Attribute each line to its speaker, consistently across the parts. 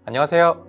Speaker 1: 안녕하세요.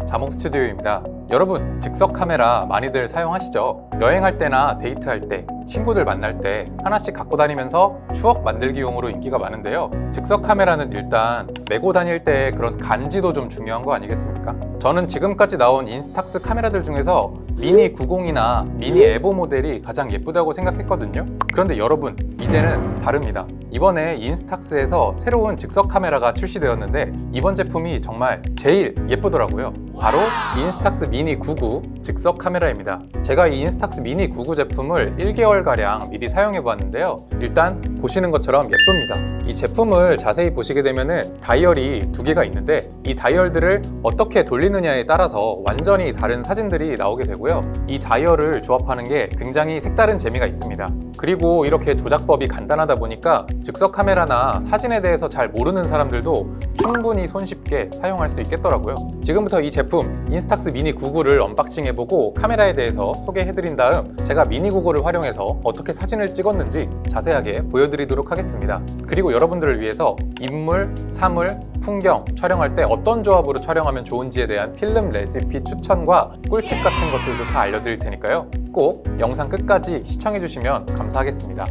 Speaker 1: 자몽 스튜디오입니다. 여러분, 즉석 카메라 많이들 사용하시죠? 여행할 때나 데이트할 때, 친구들 만날 때 하나씩 갖고 다니면서 추억 만들기용으로 인기가 많은데요. 즉석 카메라는 일단 메고 다닐 때 그런 간지도 좀 중요한 거 아니겠습니까? 저는 지금까지 나온 인스탁스 카메라들 중에서 미니 90이나 미니 에보 모델이 가장 예쁘다고 생각했거든요. 그런데 여러분, 이제는 다릅니다. 이번에 인스탁스에서 새로운 즉석 카메라가 출시되었는데 이번 제품이 정말 제일 예쁘더라고요. 바로 인스탁스 미니 99 즉석 카메라입니다. 제가 이 인스탁스 미니 99 제품을 1개월가량 미리 사용해 봤는데요. 일단 보시는 것처럼 예쁩니다. 이 제품을 자세히 보시게 되면은 다이얼이 두 개가 있는데 이 다이얼들을 어떻게 돌리느냐에 따라서 완전히 다른 사진들이 나오게 되고요. 이 다이얼을 조합하는 게 굉장히 색다른 재미가 있습니다. 그리고 이렇게 조작법이 간단하다 보니까 즉석 카메라나 사진에 대해서 잘 모르는 사람들도 충분히 손쉽게 사용할 수 있겠더라고요. 지금부터 이 제품 인스탁스 미니 99를 언박싱 해보고 카메라에 대해서 소개해드린 다음 제가 미니 99를 활용해서 어떻게 사진을 찍었는지 자세하게 보여드리도록 하겠습니다. 그리고 여러분들을 위해서 인물, 사물, 풍경 촬영할 때 어떤 조합으로 촬영하면 좋은지에 대한 필름 레시피 추천과 꿀팁 같은 것들도 다 알려드릴 테니까요. 꼭 영상 끝까지 시청해주시면 감사하겠습니다.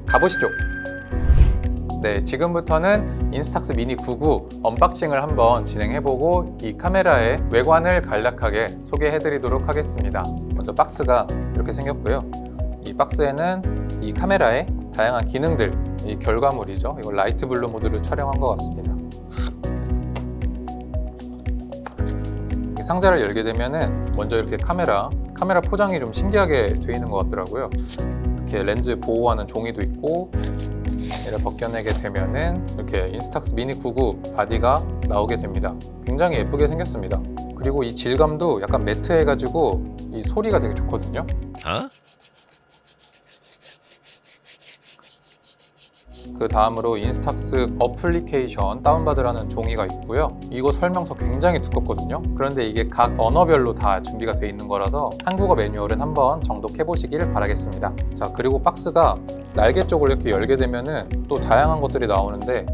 Speaker 1: 가보시죠. 네, 지금부터는 인스탁스 미니 99 언박싱을 한번 진행해보고 이 카메라의 외관을 간략하게 소개해드리도록 하겠습니다. 먼저 박스가 이렇게 생겼고요. 이 박스에는 이 카메라의 다양한 기능들, 이 결과물이죠. 이거 라이트 블루 모드를 촬영한 것 같습니다. 이 상자를 열게 되면은 먼저 이렇게 카메라 포장이 좀 신기하게 되어 있는 것 같더라고요. 이렇게 렌즈 보호하는 종이도 있고, 얘를 벗겨내게 되면은 이렇게 인스탁스 미니 99 바디가 나오게 됩니다. 굉장히 예쁘게 생겼습니다. 그리고 이 질감도 약간 매트해가지고 이 소리가 되게 좋거든요. 그 다음으로 인스탁스 어플리케이션 다운받으라는 종이가 있고요. 이거 설명서 굉장히 두껍거든요. 그런데 이게 각 언어별로 다 준비가 되어 있는 거라서 한국어 매뉴얼은 한번 정독해 보시길 바라겠습니다. 자, 그리고 박스가 날개 쪽을 이렇게 열게 되면은 또 다양한 것들이 나오는데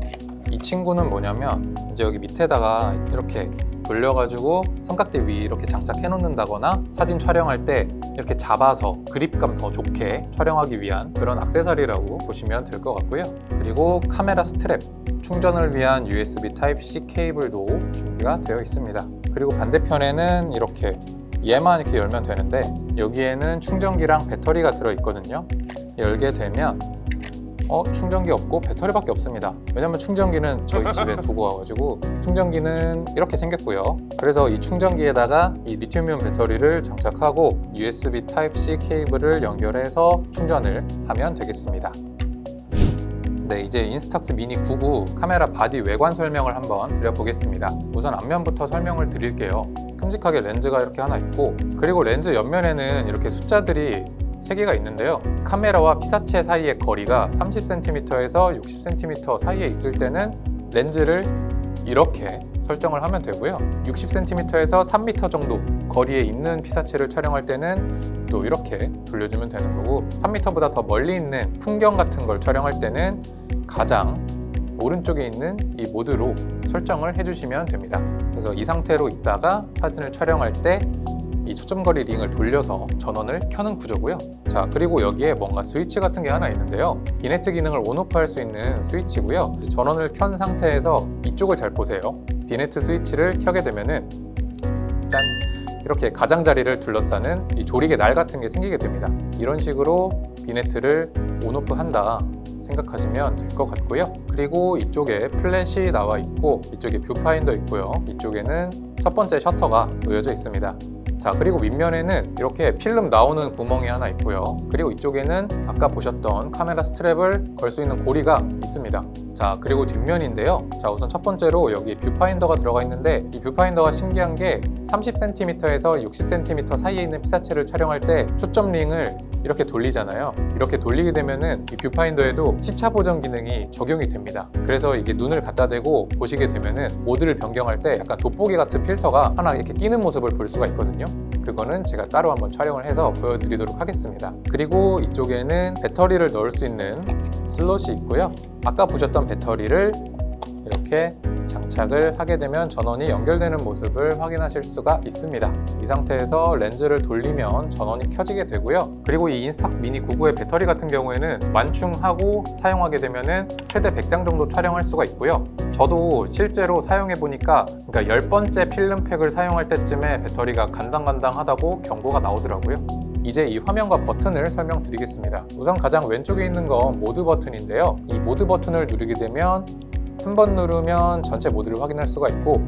Speaker 1: 이 친구는 뭐냐면 이제 여기 밑에다가 이렇게 돌려가지고 삼각대 위에 이렇게 장착해 놓는다거나 사진 촬영할 때 이렇게 잡아서 그립감 더 좋게 촬영하기 위한 그런 액세서리라고 보시면 될 것 같고요. 그리고 카메라 스트랩, 충전을 위한 USB Type-C 케이블도 준비가 되어 있습니다. 그리고 반대편에는 이렇게 얘만 이렇게 열면 되는데 여기에는 충전기랑 배터리가 들어있거든요. 열게 되면 충전기 없고 배터리밖에 없습니다. 왜냐면 충전기는 저희 집에 두고 와가지고 충전기는 이렇게 생겼고요. 그래서 이 충전기에다가 이 리튬이온 배터리를 장착하고 USB Type-C 케이블을 연결해서 충전을 하면 되겠습니다. 네, 이제 인스탁스 미니 99 카메라 바디 외관 설명을 한번 드려보겠습니다. 우선 앞면부터 설명을 드릴게요. 큼직하게 렌즈가 이렇게 하나 있고, 그리고 렌즈 옆면에는 이렇게 숫자들이 3개가 있는데요. 카메라와 피사체 사이의 거리가 30cm에서 60cm 사이에 있을 때는 렌즈를 이렇게 설정을 하면 되고요. 60cm에서 3m 정도 거리에 있는 피사체를 촬영할 때는 또 이렇게 돌려주면 되는 거고, 3m보다 더 멀리 있는 풍경 같은 걸 촬영할 때는 가장 오른쪽에 있는 이 모드로 설정을 해주시면 됩니다. 그래서 이 상태로 있다가 사진을 촬영할 때 이 초점거리 링을 돌려서 전원을 켜는 구조고요. 자, 그리고 여기에 뭔가 스위치 같은 게 하나 있는데요. 비네트 기능을 온오프 할 수 있는 스위치고요. 전원을 켠 상태에서 이쪽을 잘 보세요. 비네트 스위치를 켜게 되면은 짠! 이렇게 가장자리를 둘러싸는 이 조리개 날 같은 게 생기게 됩니다. 이런 식으로 비네트를 온오프 한다 생각하시면 될 것 같고요. 그리고 이쪽에 플래시 나와 있고, 이쪽에 뷰파인더 있고요. 이쪽에는 첫 번째 셔터가 놓여져 있습니다. 자, 그리고 윗면에는 이렇게 필름 나오는 구멍이 하나 있고요. 그리고 이쪽에는 아까 보셨던 카메라 스트랩을 걸 수 있는 고리가 있습니다. 자, 그리고 뒷면인데요. 자, 우선 첫 번째로 여기 뷰파인더가 들어가 있는데 이 뷰파인더가 신기한 게 30cm에서 60cm 사이에 있는 피사체를 촬영할 때 초점 링을 이렇게 돌리잖아요. 이렇게 돌리게 되면은 이 뷰파인더에도 시차 보정 기능이 적용이 됩니다. 그래서 이게 눈을 갖다 대고 보시게 되면은 모드를 변경할 때 약간 돋보기 같은 필터가 하나 이렇게 끼는 모습을 볼 수가 있거든요. 그거는 제가 따로 한번 촬영을 해서 보여드리도록 하겠습니다. 그리고 이쪽에는 배터리를 넣을 수 있는 슬롯이 있고요. 아까 보셨던 배터리를 이렇게 장착 장착을 하게 되면 전원이 연결되는 모습을 확인하실 수가 있습니다. 이 상태에서 렌즈를 돌리면 전원이 켜지게 되고요. 그리고 이 인스탁스 미니 99의 배터리 같은 경우에는 완충하고 사용하게 되면 최대 100장 정도 촬영할 수가 있고요. 저도 실제로 사용해 보니까 10번째 필름팩을 사용할 때쯤에 배터리가 간당간당하다고 경고가 나오더라고요. 이제 이 화면과 버튼을 설명드리겠습니다. 우선 가장 왼쪽에 있는 건 모드 버튼인데요. 이 모드 버튼을 누르게 되면 한 번 누르면 전체 모드를 확인할 수가 있고,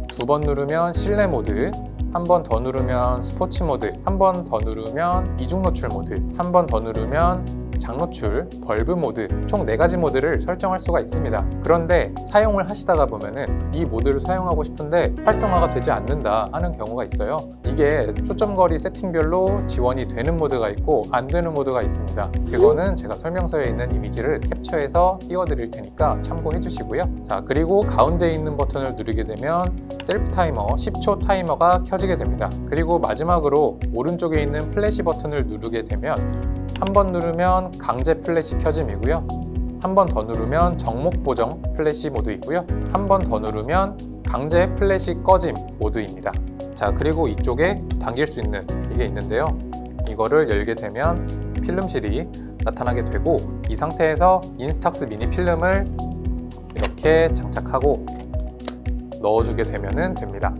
Speaker 1: 두 번 누르면 실내 모드, 한 번 더 누르면 스포츠 모드, 한 번 더 누르면 이중 노출 모드, 한 번 더 누르면 장노출, 벌브 모드, 총 4가지 모드를 설정할 수가 있습니다. 그런데 사용을 하시다가 보면은 이 모드를 사용하고 싶은데 활성화가 되지 않는다 하는 경우가 있어요. 이게 초점거리 세팅별로 지원이 되는 모드가 있고 안 되는 모드가 있습니다. 그거는 제가 설명서에 있는 이미지를 캡처해서 띄워드릴 테니까 참고해 주시고요. 자, 그리고 가운데 있는 버튼을 누르게 되면 셀프 타이머 10초 타이머가 켜지게 됩니다. 그리고 마지막으로 오른쪽에 있는 플래시 버튼을 누르게 되면 한 번 누르면 강제 플래시 켜짐이고요. 한 번 더 누르면 정목 보정 플래시 모드이고요. 한 번 더 누르면 강제 플래시 꺼짐 모드입니다. 자, 그리고 이쪽에 당길 수 있는 이게 있는데요. 이거를 열게 되면 필름실이 나타나게 되고, 이 상태에서 인스탁스 미니 필름을 이렇게 장착하고 넣어주게 되면 됩니다.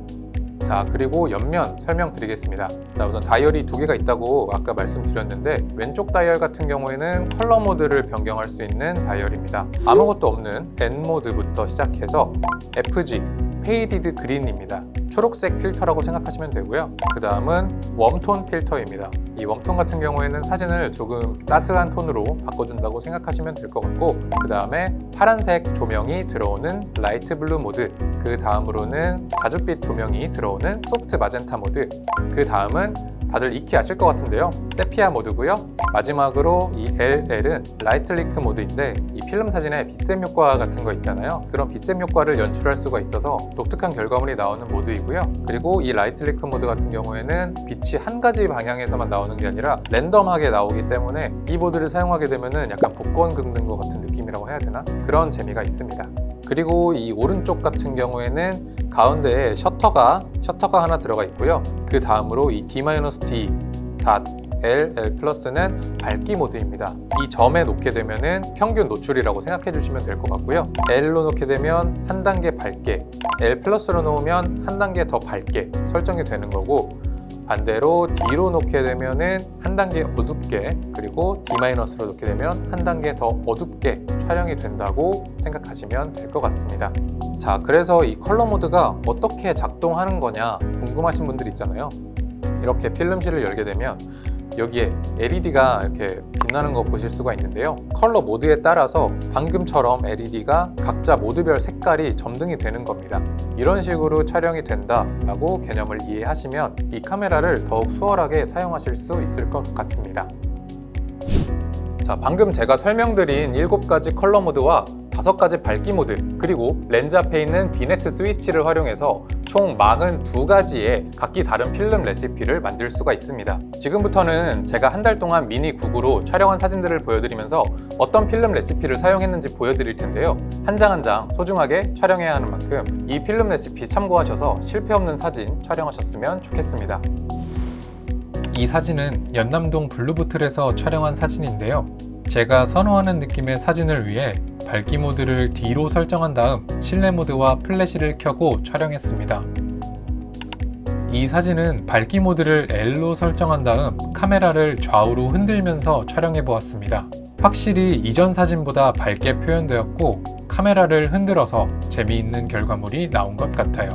Speaker 1: 자, 그리고 옆면 설명드리겠습니다. 자, 우선 다이얼이 2개가 있다고 아까 말씀드렸는데, 왼쪽 다이얼 같은 경우에는 컬러 모드를 변경할 수 있는 다이얼입니다. 아무것도 없는 N 모드부터 시작해서 FG, 페이디드 그린입니다. 초록색 필터라고 생각하시면 되고요. 그 다음은 웜톤 필터입니다. 이 웜톤 같은 경우에는 사진을 조금 따스한 톤으로 바꿔준다고 생각하시면 될 것 같고, 그 다음에 파란색 조명이 들어오는 라이트 블루 모드, 그 다음으로는 자줏빛 조명이 들어오는 소프트 마젠타 모드, 그 다음은 다들 익히 아실 것 같은데요, 세피아 모드고요. 마지막으로 이 LL은 라이트 리크 모드인데, 이 필름 사진에 빛샘 효과 같은 거 있잖아요. 그런 빛샘 효과를 연출할 수가 있어서 독특한 결과물이 나오는 모드이고요. 그리고 이 라이트 리크 모드 같은 경우에는 빛이 한 가지 방향에서만 나오는 게 아니라 랜덤하게 나오기 때문에 이 모드를 사용하게 되면 약간 복권 긁는 것 같은 느낌이라고 해야 되나? 그런 재미가 있습니다. 그리고 이 오른쪽 같은 경우에는 가운데에 셔터가 하나 들어가 있고요. 그 다음으로 이 D-T L 플러스는 밝기 모드입니다. 이 점에 놓게 되면은 평균 노출이라고 생각해 주시면 될 것 같고요. L로 놓게 되면 한 단계 밝게, L 플러스로 놓으면 한 단계 더 밝게 설정이 되는 거고, 반대로 D로 놓게 되면은 한 단계 어둡게, 그리고 D-로 놓게 되면 한 단계 더 어둡게 촬영이 된다고 생각하시면 될 것 같습니다. 자, 그래서 이 컬러 모드가 어떻게 작동하는 거냐 궁금하신 분들 있잖아요. 이렇게 필름실을 열게 되면 여기에 LED가 이렇게 빛나는 거 보실 수가 있는데요. 컬러 모드에 따라서 방금처럼 LED가 각자 모드별 색깔이 점등이 되는 겁니다. 이런 식으로 촬영이 된다라고 개념을 이해하시면 이 카메라를 더욱 수월하게 사용하실 수 있을 것 같습니다. 자, 방금 제가 설명드린 7가지 컬러 모드와 5가지 밝기 모드, 그리고 렌즈 앞에 있는 비네트 스위치를 활용해서 총 42가지의 각기 다른 필름 레시피를 만들 수가 있습니다. 지금부터는 제가 한 달 동안 미니 99로 촬영한 사진들을 보여드리면서 어떤 필름 레시피를 사용했는지 보여드릴 텐데요. 한 장 한 장 소중하게 촬영해야 하는 만큼 이 필름 레시피 참고하셔서 실패 없는 사진 촬영하셨으면 좋겠습니다. 이 사진은 연남동 블루보틀에서 촬영한 사진인데요. 제가 선호하는 느낌의 사진을 위해 밝기 모드를 D로 설정한 다음 실내 모드와 플래시를 켜고 촬영했습니다. 이 사진은 밝기 모드를 L로 설정한 다음 카메라를 좌우로 흔들면서 촬영해 보았습니다. 확실히 이전 사진보다 밝게 표현되었고 카메라를 흔들어서 재미있는 결과물이 나온 것 같아요.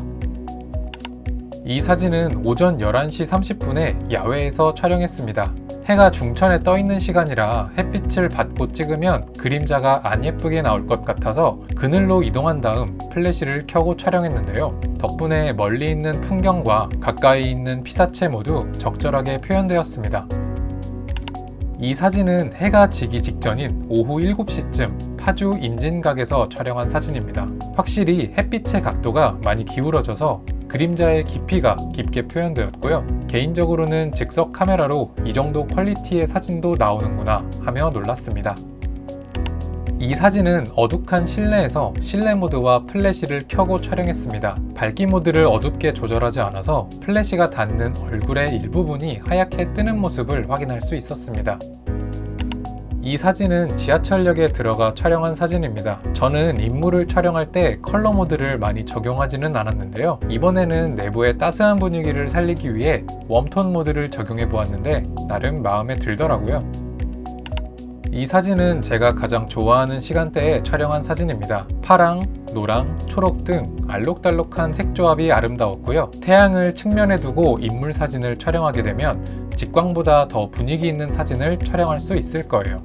Speaker 1: 이 사진은 오전 11시 30분에 야외에서 촬영했습니다. 해가 중천에 떠 있는 시간이라 햇빛을 받고 찍으면 그림자가 안 예쁘게 나올 것 같아서 그늘로 이동한 다음 플래시를 켜고 촬영했는데요. 덕분에 멀리 있는 풍경과 가까이 있는 피사체 모두 적절하게 표현되었습니다. 이 사진은 해가 지기 직전인 오후 7시쯤 파주 임진각에서 촬영한 사진입니다. 확실히 햇빛의 각도가 많이 기울어져서 그림자의 깊이가 깊게 표현되었고요. 개인적으로는 즉석 카메라로 이 정도 퀄리티의 사진도 나오는구나 하며 놀랐습니다. 이 사진은 어둑한 실내에서 실내 모드와 플래시를 켜고 촬영했습니다. 밝기 모드를 어둡게 조절하지 않아서 플래시가 닿는 얼굴의 일부분이 하얗게 뜨는 모습을 확인할 수 있었습니다. 이 사진은 지하철역에 들어가 촬영한 사진입니다. 저는 인물을 촬영할 때 컬러 모드를 많이 적용하지는 않았는데요. 이번에는 내부의 따스한 분위기를 살리기 위해 웜톤 모드를 적용해 보았는데 나름 마음에 들더라고요. 이 사진은 제가 가장 좋아하는 시간대에 촬영한 사진입니다. 파랑, 노랑, 초록 등 알록달록한 색 조합이 아름다웠고요. 태양을 측면에 두고 인물 사진을 촬영하게 되면 직광보다 더 분위기 있는 사진을 촬영할 수 있을 거예요.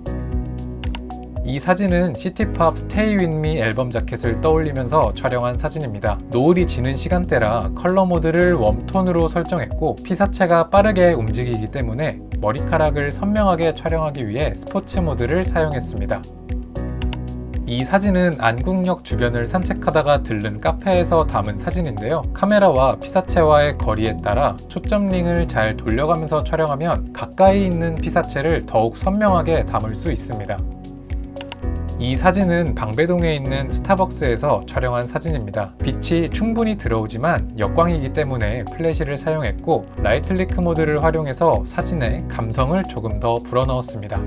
Speaker 1: 이 사진은 시티팝 Stay With Me 앨범 자켓을 떠올리면서 촬영한 사진입니다. 노을이 지는 시간대라 컬러 모드를 웜톤으로 설정했고 피사체가 빠르게 움직이기 때문에 머리카락을 선명하게 촬영하기 위해 스포츠 모드를 사용했습니다. 이 사진은 안국역 주변을 산책하다가 들른 카페에서 담은 사진인데요. 카메라와 피사체와의 거리에 따라 초점링을 잘 돌려가면서 촬영하면 가까이 있는 피사체를 더욱 선명하게 담을 수 있습니다. 이 사진은 방배동에 있는 스타벅스에서 촬영한 사진입니다. 빛이 충분히 들어오지만 역광이기 때문에 플래시를 사용했고 라이틀리크 모드를 활용해서 사진에 감성을 조금 더 불어넣었습니다.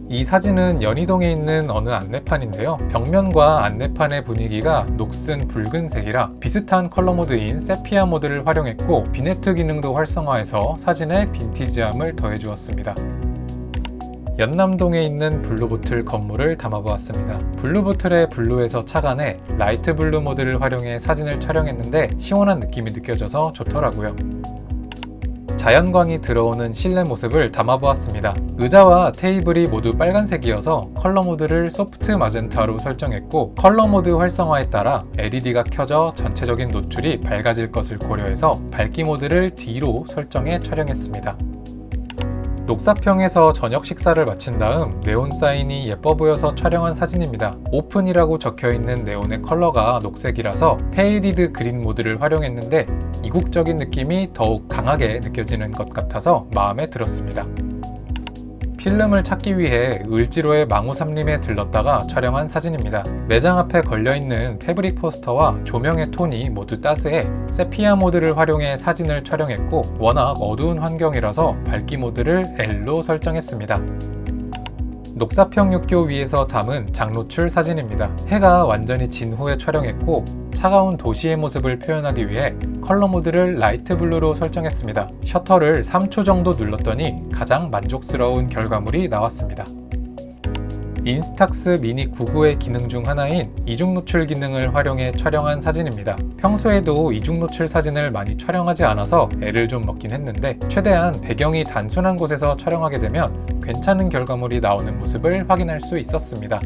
Speaker 1: 이 사진은 연희동에 있는 어느 안내판인데요. 벽면과 안내판의 분위기가 녹슨 붉은색이라 비슷한 컬러 모드인 세피아 모드를 활용했고 비네트 기능도 활성화해서 사진에 빈티지함을 더해주었습니다. 연남동에 있는 블루보틀 건물을 담아보았습니다. 블루보틀의 블루에서 착안해 라이트 블루 모드를 활용해 사진을 촬영했는데 시원한 느낌이 느껴져서 좋더라고요. 자연광이 들어오는 실내 모습을 담아보았습니다. 의자와 테이블이 모두 빨간색이어서 컬러 모드를 소프트 마젠타로 설정했고 컬러 모드 활성화에 따라 LED가 켜져 전체적인 노출이 밝아질 것을 고려해서 밝기 모드를 D로 설정해 촬영했습니다. 녹사평에서 저녁 식사를 마친 다음 네온 사인이 예뻐 보여서 촬영한 사진입니다. 오픈이라고 적혀있는 네온의 컬러가 녹색이라서 페이디드 그린 모드를 활용했는데 이국적인 느낌이 더욱 강하게 느껴지는 것 같아서 마음에 들었습니다. 필름을 찾기 위해 을지로의 망우삼림에 들렀다가 촬영한 사진입니다. 매장 앞에 걸려있는 패브릭 포스터와 조명의 톤이 모두 따스해 세피아 모드를 활용해 사진을 촬영했고 워낙 어두운 환경이라서 밝기 모드를 L로 설정했습니다. 녹사평 육교 위에서 담은 장노출 사진입니다. 해가 완전히 진 후에 촬영했고 차가운 도시의 모습을 표현하기 위해 컬러 모드를 라이트 블루로 설정했습니다. 셔터를 3초 정도 눌렀더니 가장 만족스러운 결과물이 나왔습니다. 인스탁스 미니 99의 기능 중 하나인 이중 노출 기능을 활용해 촬영한 사진입니다. 평소에도 이중 노출 사진을 많이 촬영하지 않아서 애를 좀 먹긴 했는데 최대한 배경이 단순한 곳에서 촬영하게 되면 괜찮은 결과물이 나오는 모습을 확인할 수 있었습니다.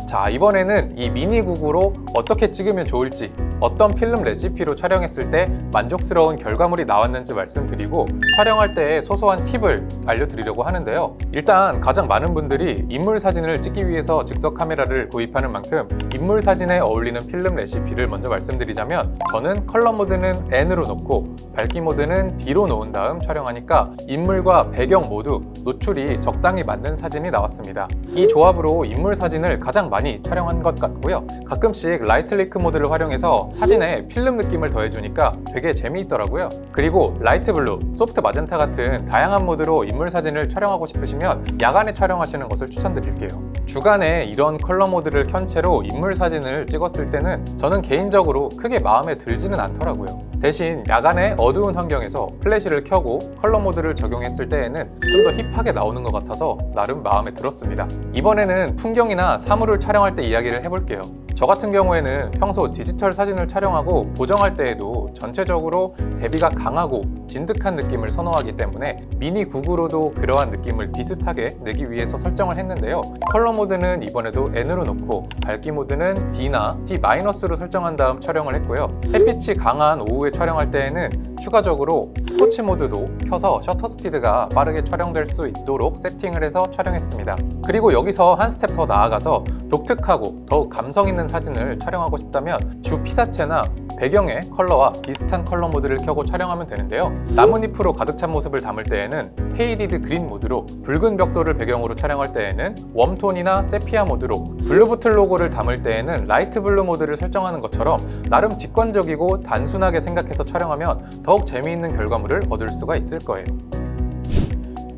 Speaker 1: 자, 이번에는 이 미니 99로 어떻게 찍으면 좋을지, 어떤 필름 레시피로 촬영했을 때 만족스러운 결과물이 나왔는지 말씀드리고 촬영할 때의 소소한 팁을 알려드리려고 하는데요. 일단 가장 많은 분들이 인물 사진을 찍기 위해서 즉석 카메라를 구입하는 만큼 인물 사진에 어울리는 필름 레시피를 먼저 말씀드리자면 저는 컬러 모드는 N으로 놓고 밝기 모드는 D로 놓은 다음 촬영하니까 인물과 배경 모두 노출이 적당히 맞는 사진이 나왔습니다. 이 조합으로 인물 사진을 가장 많이 촬영한 것 같고요. 가끔씩 라이틀리크 모드를 활용해서 사진에 필름 느낌을 더해주니까 되게 재미있더라고요. 그리고 라이트 블루, 소프트 마젠타 같은 다양한 모드로 인물 사진을 촬영하고 싶으시면 야간에 촬영하시는 것을 추천드릴게요. 주간에 이런 컬러 모드를 켠 채로 인물 사진을 찍었을 때는 저는 개인적으로 크게 마음에 들지는 않더라고요. 대신 야간에 어두운 환경에서 플래시를 켜고 컬러 모드를 적용했을 때에는 좀 더 힙하게 나오는 것 같아서 나름 마음에 들었습니다. 이번에는 풍경이나 사물을 촬영할 때 이야기를 해볼게요. 저 같은 경우에는 평소 디지털 사진을 촬영하고 보정할 때에도 전체적으로 대비가 강하고 진득한 느낌을 선호하기 때문에 미니 99로도 그러한 느낌을 비슷하게 내기 위해서 설정을 했는데요. 컬러 모드는 이번에도 N으로 놓고 밝기 모드는 D나 D-로 설정한 다음 촬영을 했고요. 햇빛이 강한 오후에 촬영할 때에는 추가적으로 스포츠 모드도 켜서 셔터 스피드가 빠르게 촬영될 수 있도록 세팅을 해서 촬영했습니다. 그리고 여기서 한 스텝 더 나아가서 독특하고 더욱 감성 있는 사진을 촬영하고 싶다면 주 피사체나 배경의 컬러와 비슷한 컬러 모드를 켜고 촬영하면 되는데요. 나뭇잎으로 가득 찬 모습을 담을 때에는 페이디드 그린 모드로, 붉은 벽돌을 배경으로 촬영할 때에는 웜톤이나 세피아 모드로, 블루부틀 로고를 담을 때에는 라이트 블루 모드를 설정하는 것처럼 나름 직관적이고 단순하게 생각해서 촬영하면 더욱 재미있는 결과물을 얻을 수가 있을 거예요.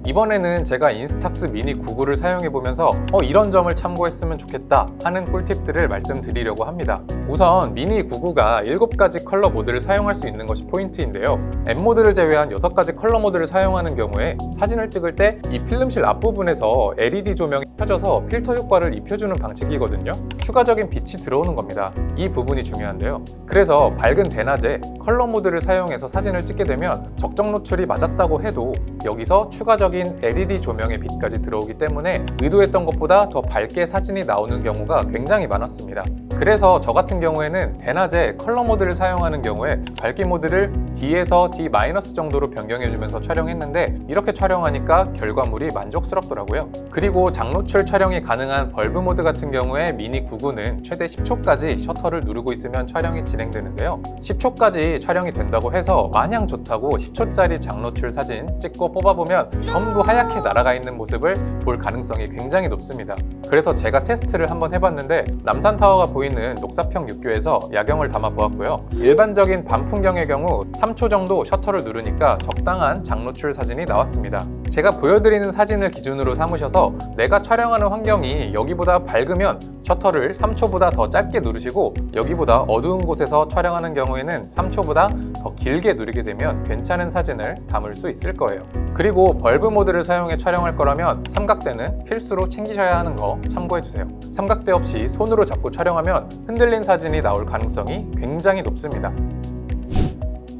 Speaker 1: 이번에는 제가 인스탁스 미니 99를 사용해보면서 이런 점을 참고했으면 좋겠다 하는 꿀팁들을 말씀드리려고 합니다. 우선 미니 99가 7가지 컬러 모드를 사용할 수 있는 것이 포인트인데요. M 모드를 제외한 6가지 컬러 모드를 사용하는 경우에 사진을 찍을 때 이 필름실 앞부분에서 LED 조명이 켜져서 필터 효과를 입혀주는 방식이거든요. 추가적인 빛이 들어오는 겁니다. 이 부분이 중요한데요. 그래서 밝은 대낮에 컬러 모드를 사용해서 사진을 찍게 되면 적정 노출이 맞았다고 해도 여기서 추가적인 LED 조명의 빛까지 들어오기 때문에 의도했던 것보다 더 밝게 사진이 나오는 경우가 굉장히 많았습니다. 그래서 저 같은 경우에는 대낮에 컬러 모드를 사용하는 경우에 밝기 모드를 D에서 D- 정도로 변경해주면서 촬영했는데 이렇게 촬영하니까 결과물이 만족스럽더라고요. 그리고 장노출 촬영이 가능한 벌브 모드 같은 경우에 미니 99는 최대 10초까지 셔터를 누르고 있으면 촬영이 진행되는데요. 10초까지 촬영이 된다고 해서 마냥 좋다고 10초짜리 장노출 사진 찍고 뽑아보면 전부 하얗게 날아가 있는 모습을 볼 가능성이 굉장히 높습니다. 그래서 제가 테스트를 한번 해봤는데 남산타워가 보이는 녹사평 육교에서 야경을 담아 보았고요. 일반적인 밤 풍경의 경우 3초 정도 셔터를 누르니까 적당한 장노출 사진이 나왔습니다. 제가 보여드리는 사진을 기준으로 삼으셔서 내가 촬영하는 환경이 여기보다 밝으면 셔터를 3초보다 더 짧게 누르시고 여기보다 어두운 곳에서 촬영하는 경우에는 3초보다 더 길게 누르게 되면 괜찮은 사진을 담을 수 있을 거예요. 그리고 벌브 모드를 사용해 촬영할 거라면 삼각대는 필수로 챙기셔야 하는 거 참고해주세요. 삼각대 없이 손으로 잡고 촬영하면 흔들린 사진이 나올 가능성이 굉장히 높습니다.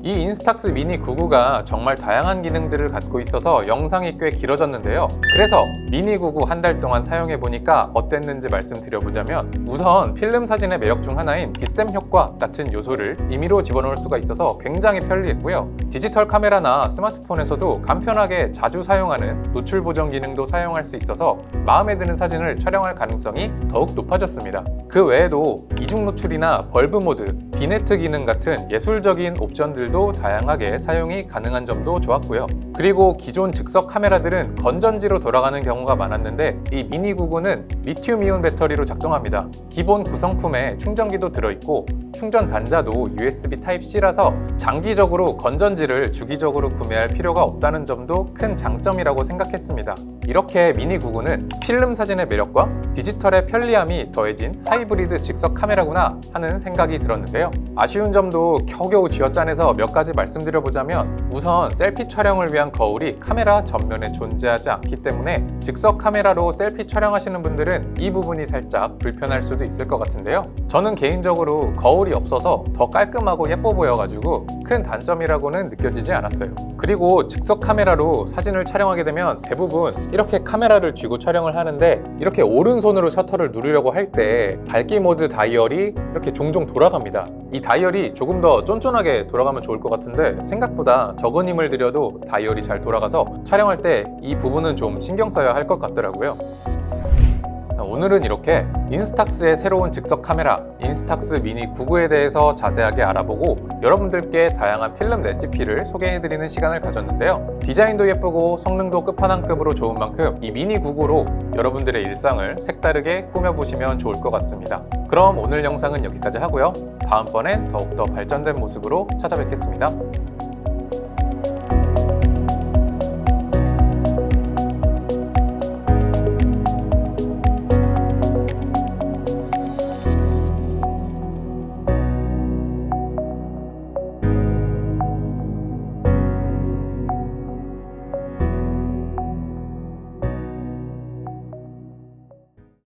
Speaker 1: 이 인스탁스 미니 99가 정말 다양한 기능들을 갖고 있어서 영상이 꽤 길어졌는데요. 그래서 미니 99 한 달 동안 사용해보니까 어땠는지 말씀드려보자면 우선 필름 사진의 매력 중 하나인 빗샘 효과 같은 요소를 임의로 집어넣을 수가 있어서 굉장히 편리했고요. 디지털 카메라나 스마트폰에서도 간편하게 자주 사용하는 노출 보정 기능도 사용할 수 있어서 마음에 드는 사진을 촬영할 가능성이 더욱 높아졌습니다. 그 외에도 이중 노출이나 벌브 모드, 비네트 기능 같은 예술적인 옵션들도 다양하게 사용이 가능한 점도 좋았고요. 그리고 기존 즉석 카메라들은 건전지로 돌아가는 경우가 많았는데 이 미니 99는 리튬이온 배터리로 작동합니다. 기본 구성품에 충전기도 들어있고 충전 단자도 USB Type-C라서 장기적으로 건전지를 주기적으로 구매할 필요가 없다는 점도 큰 장점이라고 생각했습니다. 이렇게 미니 99는 필름 사진의 매력과 디지털의 편리함이 더해진 하이브리드 즉석 카메라구나 하는 생각이 들었는데요. 아쉬운 점도 겨우겨우 쥐어짜내서 몇 가지 말씀드려보자면 우선 셀피 촬영을 위한 거울이 카메라 전면에 존재하지 않기 때문에 즉석 카메라로 셀피 촬영하시는 분들은 이 부분이 살짝 불편할 수도 있을 것 같은데요. 저는 개인적으로 거울이 없어서 더 깔끔하고 예뻐 보여가지고 큰 단점이라고는 느껴지지 않았어요. 그리고 즉석 카메라로 사진을 촬영하게 되면 대부분 이렇게 카메라를 쥐고 촬영을 하는데 이렇게 오른손으로 셔터를 누르려고 할 때 밝기 모드 다이얼이 이렇게 종종 돌아갑니다. 이 다이얼이 조금 더 쫀쫀하게 돌아가면 좋을 것 같은데 생각보다 적은 힘을 들여도 다이얼이 잘 돌아가서 촬영할 때 이 부분은 좀 신경 써야 할 것 같더라고요. 오늘은 이렇게 인스탁스의 새로운 즉석 카메라 인스탁스 미니 99에 대해서 자세하게 알아보고 여러분들께 다양한 필름 레시피를 소개해드리는 시간을 가졌는데요. 디자인도 예쁘고 성능도 끝판왕급으로 좋은 만큼 이 미니 99로 여러분들의 일상을 색다르게 꾸며보시면 좋을 것 같습니다. 그럼 오늘 영상은 여기까지 하고요. 다음번엔 더욱더 발전된 모습으로 찾아뵙겠습니다.